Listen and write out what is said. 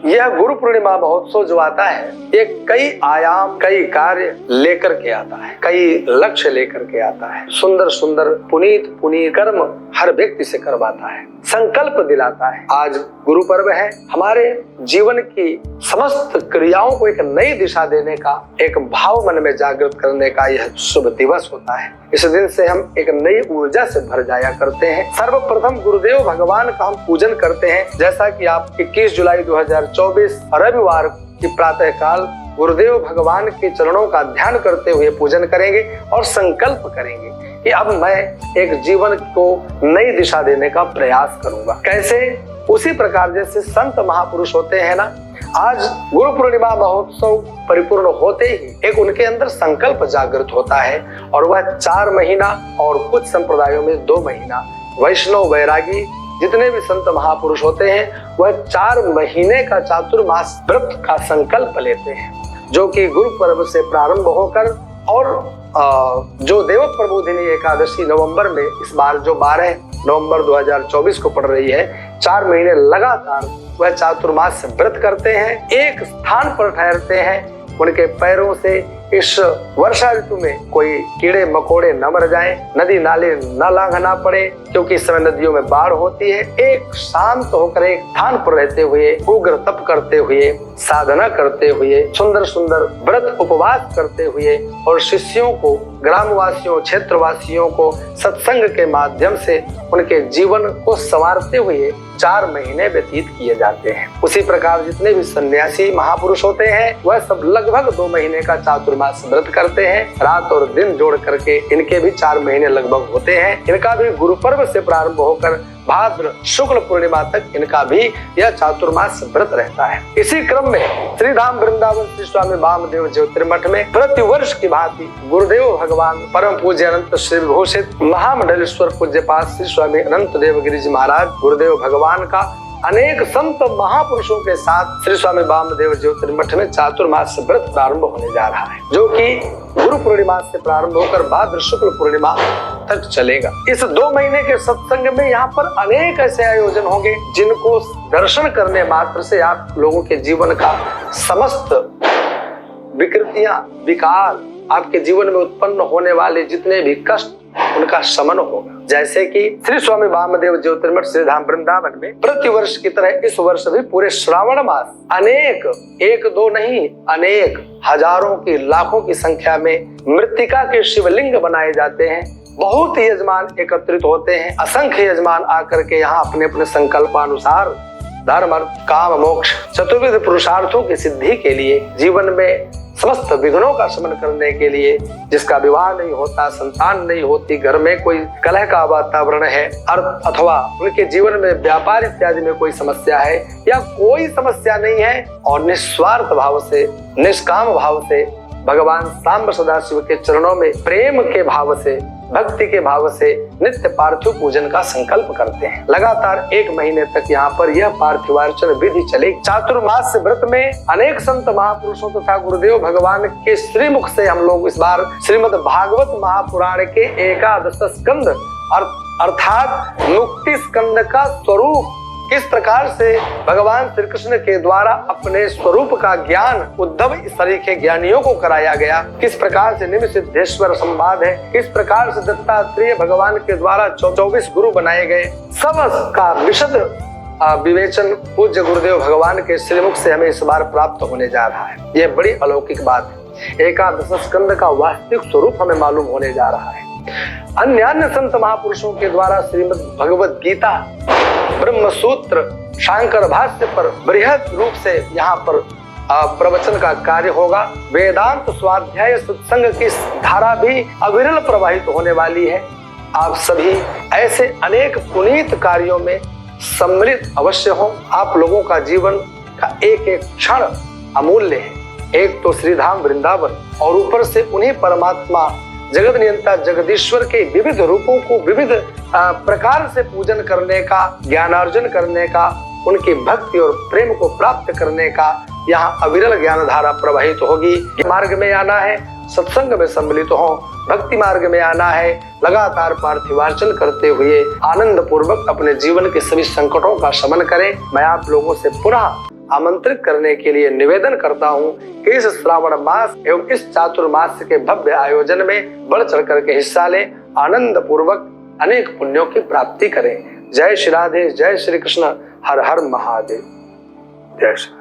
यह गुरु पूर्णिमा महोत्सव जो आता है ये कई आयाम, कई कार्य लेकर के आता है, कई लक्ष्य लेकर के आता है। सुंदर सुंदर पुनीत कर्म हर व्यक्ति से करवाता है, संकल्प दिलाता है। आज गुरु पर्व है, हमारे जीवन की समस्त क्रियाओं को एक नई दिशा देने का, एक भाव मन में जागृत करने का यह शुभ दिवस होता है। इस दिन से हम एक नई ऊर्जा से भर जाया करते हैं। सर्वप्रथम गुरुदेव भगवान का हम पूजन करते हैं। जैसा कि आप 21 जुलाई 2024 रविवार की प्रातः काल गुरुदेव भगवान के चरणों का ध्यान करते हुए पूजन करेंगे और संकल्प करेंगे कि अब मैं एक जीवन को नई दिशा देने का प्रयास करूंगा। कैसे? उसी प्रकार जैसे संत महापुरुष होते हैं ना, आज गुरु पूर्णिमा महोत्सव परिपूर्ण होते ही एक उनके अंदर संकल्प जागृत होता है और वह 4 महीना और कुछ संप्रदायों में 2 महीना, वैष्णव वैरागी जितने भी संत महापुरुष होते हैं वह 4 महीने का चातुर्मास व्रत का संकल्प लेते हैं, जो कि गुरु पर्व से प्रारंभ होकर और जो देव प्रबोधिनी एकादशी नवंबर में इस बार जो 12 नवंबर 2024 को पड़ रही है, 4 महीने लगातार वह चातुर्मास व्रत करते हैं, एक स्थान पर ठहरते हैं। उनके पैरों से इस वर्षा ऋतु में कोई कीड़े मकोड़े न मर जाएं, नदी नाले न लांघना पड़े, क्योंकि इस समय नदियों में बाढ़ होती है। एक शांत होकर एक स्थान पर रहते हुए, उग्र तप करते हुए, साधना करते हुए, सुंदर सुंदर व्रत उपवास करते हुए और शिष्यों को, ग्रामवासियों, क्षेत्रवासियों को सत्संग के माध्यम से उनके जीवन को संवारते हुए 4 महीने व्यतीत किए जाते हैं। उसी प्रकार जितने भी सन्यासी महापुरुष होते हैं वह सब लगभग 2 महीने का चातुर्मास व्रत करते हैं। रात और दिन जोड़ करके इनके भी 4 महीने लगभग होते हैं। इनका भी गुरु पर्व से प्रारंभ होकर भाद्र शुक्ल पूर्णिमा तक इनका भी यह चातुर्मास व्रत रहता है। इसी क्रम में श्री धाम वृंदावन श्री स्वामी वामदेव ज्योतिर्मठ में प्रतिवर्ष की भांति गुरुदेव भगवान परम पूज्य अनंत श्री विभूषित महामंडलेश्वर पूज्यपाद श्री स्वामी अनंत देवगिरी जी महाराज गुरुदेव भगवान का अनेक संत महापुरुषों के साथ श्री स्वामी वामदेव ज्योतिर्मठ में चातुर्मास व्रत प्रारंभ होने जा रहा है, जो कि गुरु पूर्णिमा से प्रारंभ होकर भाद्र शुक्ल पूर्णिमा तक चलेगा। इस 2 महीने के सत्संग में यहाँ पर अनेक ऐसे आयोजन होंगे जिनको दर्शन करने मात्र से आप लोगों के जीवन का समस्त विकृतियां, विकार, आपके जीवन में उत्पन्न होने वाले जितने भी कष्ट, उनका शमन होगा। जैसे कि श्री स्वामी वामदेव ज्योतिर्मठ श्री धाम वृंदावन में प्रतिवर्ष की तरह इस वर्ष भी पूरे श्रावण मास अनेक, 1-2 नहीं, अनेक हजारों की, लाखों की संख्या में मृत्तिका के शिवलिंग बनाए जाते हैं। बहुत ही यजमान एकत्रित होते हैं, असंख्य यजमान आकर के यहाँ अपने अपने संकल्पानुसार धर्म, अर्थ, काम, मोक्ष, चतुर्विध पुरुषार्थों की सिद्धि के लिए, जीवन में समस्त विघ्नों का शमन करने के लिए, जिसका विवाह नहीं होता, संतान नहीं होती, घर में कोई कलह का वातावरण है, अर्थ अथवा उनके जीवन में व्यापार इत्यादि में कोई समस्या है या कोई समस्या नहीं है, और निस्वार्थ भाव से, निष्काम भाव से भगवान सांब सदाशिव के चरणों में प्रेम के भाव से, भक्ति के भाव से नित्य पार्थिव पूजन का संकल्प करते हैं। लगातार 1 महीने तक यहाँ पर यह पार्थिवार्चन विधि चलेगी। चातुर्मास व्रत में अनेक संत महापुरुषों तथा गुरुदेव भगवान के श्रीमुख से हम लोग इस बार श्रीमद् भागवत महापुराण के 11 स्कंद अर्थात मुक्ति स्कंद का स्वरूप, किस प्रकार से भगवान श्री कृष्ण के द्वारा अपने स्वरूप का ज्ञान उद्धव सरीखे ज्ञानियों को कराया गया, किस प्रकार से निमिषिद्धेश्वर संवाद है, किस प्रकार से दत्तात्रेय भगवान के द्वारा 24 गुरु बनाए गए, सब का विशद विवेचन पूज्य गुरुदेव भगवान के श्रीमुख से हमें इस बार प्राप्त होने जा रहा है। यह बड़ी अलौकिक बात है। 11 स्कंद का वास्तविक स्वरूप हमें मालूम होने जा रहा है। अन्य संत महापुरुषों के द्वारा श्रीमद् भगवद गीता, ब्रह्म सूत्र, शांकर भाष्य पर बृहद रूप से यहाँ पर प्रवचन का कार्य होगा। वेदांत स्वाध्याय सत्संग की धारा भी अविरल प्रवाहित होने वाली है। आप सभी ऐसे अनेक पुनीत कार्यों में सम्मिलित अवश्य हो। आप लोगों का जीवन का एक एक क्षण अमूल्य है। एक तो श्रीधाम वृंदावन और ऊपर से उन्हीं परमात्मा जगत नियंता जगदीश्वर के विविध रूपों को विविध प्रकार से पूजन करने का, ज्ञानार्जन करने का, उनकी भक्ति और प्रेम को प्राप्त करने का यहाँ अविरल ज्ञान धारा प्रवाहित होगी। मार्ग में आना है, सत्संग में सम्मिलित हो, भक्ति मार्ग में आना है, लगातार पार्थिवार्चन करते हुए आनंद पूर्वक अपने जीवन के सभी संकटों का शमन करें। मैं आप लोगों से पुनः आमंत्रित करने के लिए निवेदन करता हूँ कि इस श्रावण मास एवं इस चातुर्मास के भव्य आयोजन में बढ़ चढ़ करके हिस्सा लें, आनंद पूर्वक अनेक पुण्यों की प्राप्ति करें। जय श्री राधे, जय श्री कृष्ण, हर हर महादेव। जय श्री